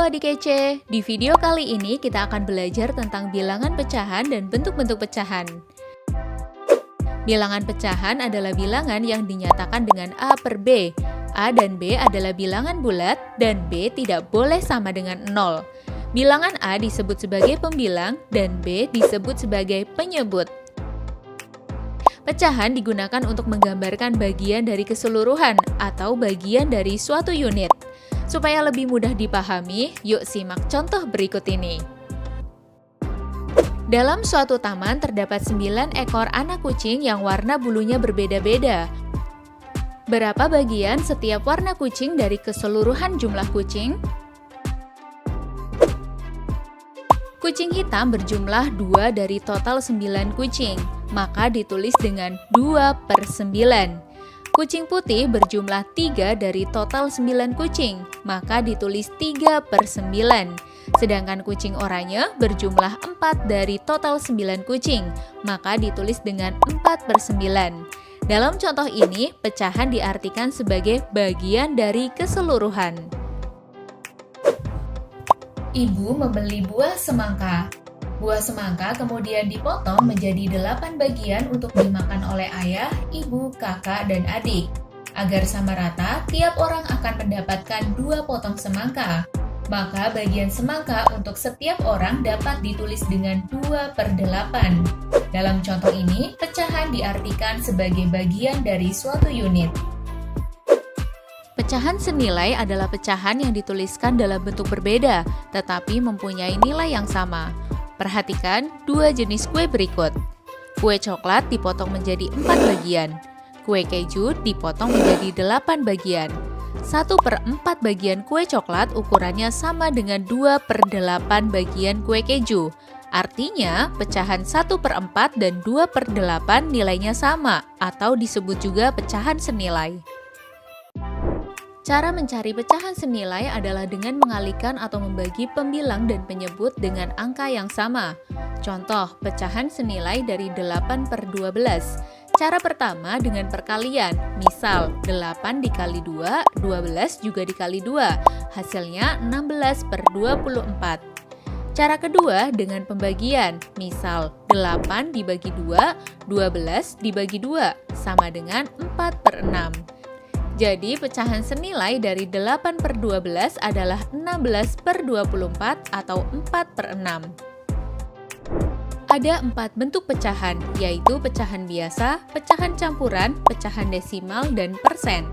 Halo adik kece, di video kali ini kita akan belajar tentang bilangan pecahan dan bentuk-bentuk pecahan. Bilangan pecahan adalah bilangan yang dinyatakan dengan A per B. A dan B adalah bilangan bulat dan B tidak boleh sama dengan 0. Bilangan A disebut sebagai pembilang dan B disebut sebagai penyebut. Pecahan digunakan untuk menggambarkan bagian dari keseluruhan atau bagian dari suatu unit. Supaya lebih mudah dipahami, yuk simak contoh berikut ini. Dalam suatu taman terdapat 9 ekor anak kucing yang warna bulunya berbeda-beda. Berapa bagian setiap warna kucing dari keseluruhan jumlah kucing? Kucing hitam berjumlah 2 dari total 9 kucing, maka ditulis dengan 2 per 9. Kucing putih berjumlah 3 dari total 9 kucing, maka ditulis 3 per 9. Sedangkan kucing oranye berjumlah 4 dari total 9 kucing, maka ditulis dengan 4 per 9. Dalam contoh ini, pecahan diartikan sebagai bagian dari keseluruhan. Ibu membeli buah semangka. Buah semangka kemudian dipotong menjadi 8 bagian untuk dimakan oleh ayah, ibu, kakak, dan adik. Agar sama rata, tiap orang akan mendapatkan 2 potong semangka. Maka bagian semangka untuk setiap orang dapat ditulis dengan 2 per 8. Dalam contoh ini, pecahan diartikan sebagai bagian dari suatu unit. Pecahan senilai adalah pecahan yang dituliskan dalam bentuk berbeda, tetapi mempunyai nilai yang sama. Perhatikan 2 jenis kue berikut. Kue coklat dipotong menjadi 4 bagian. Kue keju dipotong menjadi 8 bagian. 1 per 4 bagian kue coklat ukurannya sama dengan 2 per 8 bagian kue keju. Artinya, pecahan 1 per 4 dan 2 per 8 nilainya sama, atau disebut juga pecahan senilai. Cara mencari pecahan senilai adalah dengan mengalihkan atau membagi pembilang dan penyebut dengan angka yang sama. Contoh, pecahan senilai dari 8 per 12. Cara pertama dengan perkalian, misal 8 dikali 2, 12 juga dikali 2, hasilnya 16 per 24. Cara kedua dengan pembagian, misal 8 dibagi 2, 12 dibagi 2, sama dengan 4 per 6. Jadi, pecahan senilai dari 8 per 12 adalah 16 per 24 atau 4 per 6. Ada 4 bentuk pecahan, yaitu pecahan biasa, pecahan campuran, pecahan desimal, dan persen.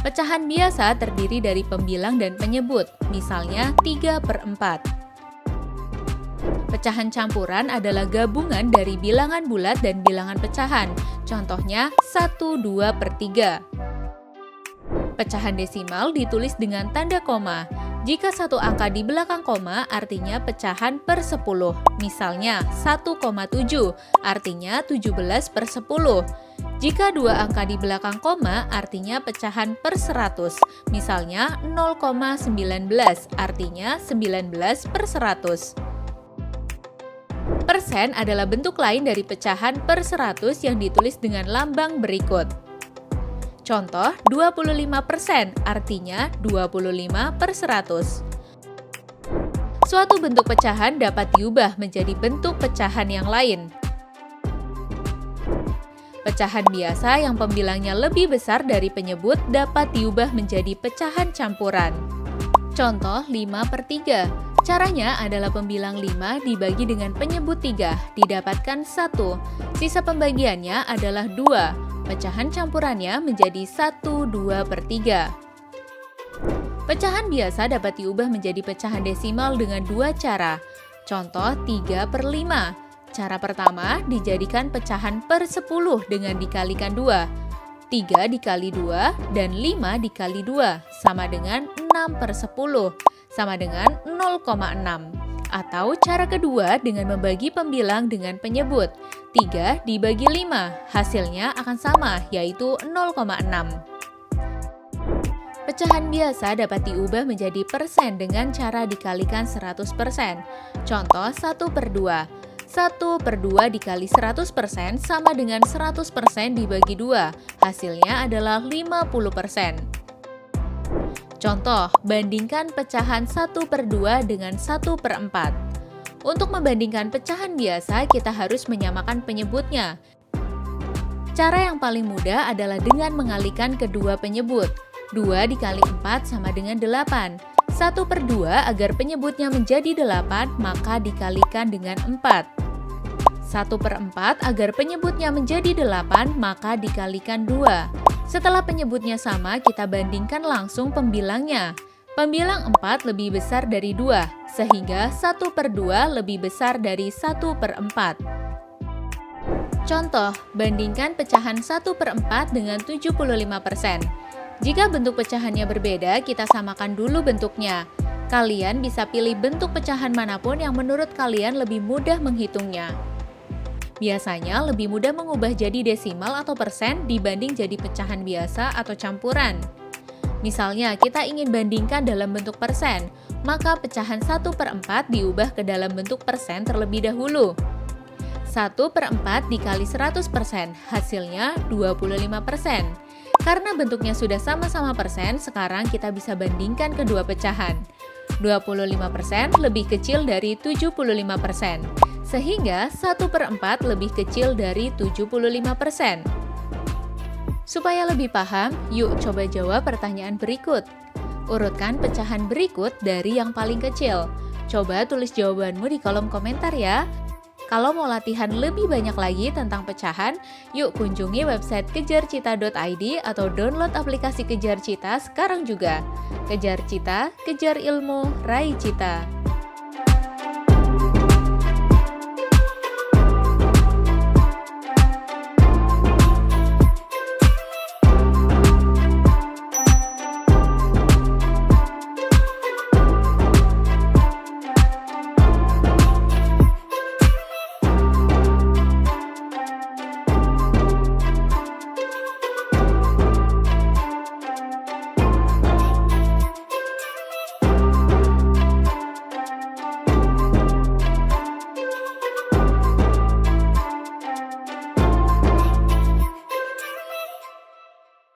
Pecahan biasa terdiri dari pembilang dan penyebut, misalnya 3 per 4. Pecahan campuran adalah gabungan dari bilangan bulat dan bilangan pecahan, contohnya 1, 2 per 3. Pecahan desimal ditulis dengan tanda koma. Jika satu angka di belakang koma, artinya pecahan per 10. Misalnya 1,7, artinya 17 per 10. Jika dua angka di belakang koma, artinya pecahan per 100. Misalnya 0,19, artinya 19 per 100. Persen adalah bentuk lain dari pecahan per 100 yang ditulis dengan lambang berikut. Contoh, 25%, artinya 25 per 100. Suatu bentuk pecahan dapat diubah menjadi bentuk pecahan yang lain. Pecahan biasa yang pembilangnya lebih besar dari penyebut dapat diubah menjadi pecahan campuran. Contoh, 5 per 3. Caranya adalah pembilang 5 dibagi dengan penyebut 3, didapatkan 1. Sisa pembagiannya adalah 2. Pecahan campurannya menjadi 1, 2 per 3. Pecahan biasa dapat diubah menjadi pecahan desimal dengan 2 cara. Contoh, 3 per 5. Cara pertama, dijadikan pecahan per 10 dengan dikalikan 2. 3 dikali 2 dan 5 dikali 2 sama dengan 6 per 10, sama dengan 0,6. Atau cara kedua dengan membagi pembilang dengan penyebut. 3 dibagi 5, hasilnya akan sama, yaitu 0,6. Pecahan biasa dapat diubah menjadi persen dengan cara dikalikan 100%. Contoh, 1 per 2. 1 per 2 dikali 100% sama dengan 100% dibagi 2. Hasilnya adalah 50%. Contoh, bandingkan pecahan 1/2 dengan 1/4. Untuk membandingkan pecahan biasa, kita harus menyamakan penyebutnya. Cara yang paling mudah adalah dengan mengalihkan kedua penyebut. 2 dikali 4 sama dengan 8. 1/2 agar penyebutnya menjadi 8, maka dikalikan dengan 4. 1/4 agar penyebutnya menjadi 8, maka dikalikan 2. Setelah penyebutnya sama, kita bandingkan langsung pembilangnya. Pembilang 4 lebih besar dari 2, sehingga 1/2 lebih besar dari 1/4. Contoh, bandingkan pecahan 1/4 dengan 75%. Jika bentuk pecahannya berbeda, kita samakan dulu bentuknya. Kalian bisa pilih bentuk pecahan manapun yang menurut kalian lebih mudah menghitungnya. Biasanya lebih mudah mengubah jadi desimal atau persen dibanding jadi pecahan biasa atau campuran. Misalnya, kita ingin bandingkan dalam bentuk persen, maka pecahan 1/4 diubah ke dalam bentuk persen terlebih dahulu. 1/4 dikali 100%, hasilnya 25%. Karena bentuknya sudah sama-sama persen, sekarang kita bisa bandingkan kedua pecahan. 25% lebih kecil dari 75%, sehingga 1/4 lebih kecil dari 75%. Supaya lebih paham, yuk coba jawab pertanyaan berikut. Urutkan pecahan berikut dari yang paling kecil. Coba tulis jawabanmu di kolom komentar ya. Kalau mau latihan lebih banyak lagi tentang pecahan, yuk kunjungi website kejarcita.id atau download aplikasi Kejar Cita sekarang juga. Kejar Cita, kejar ilmu, raih cita.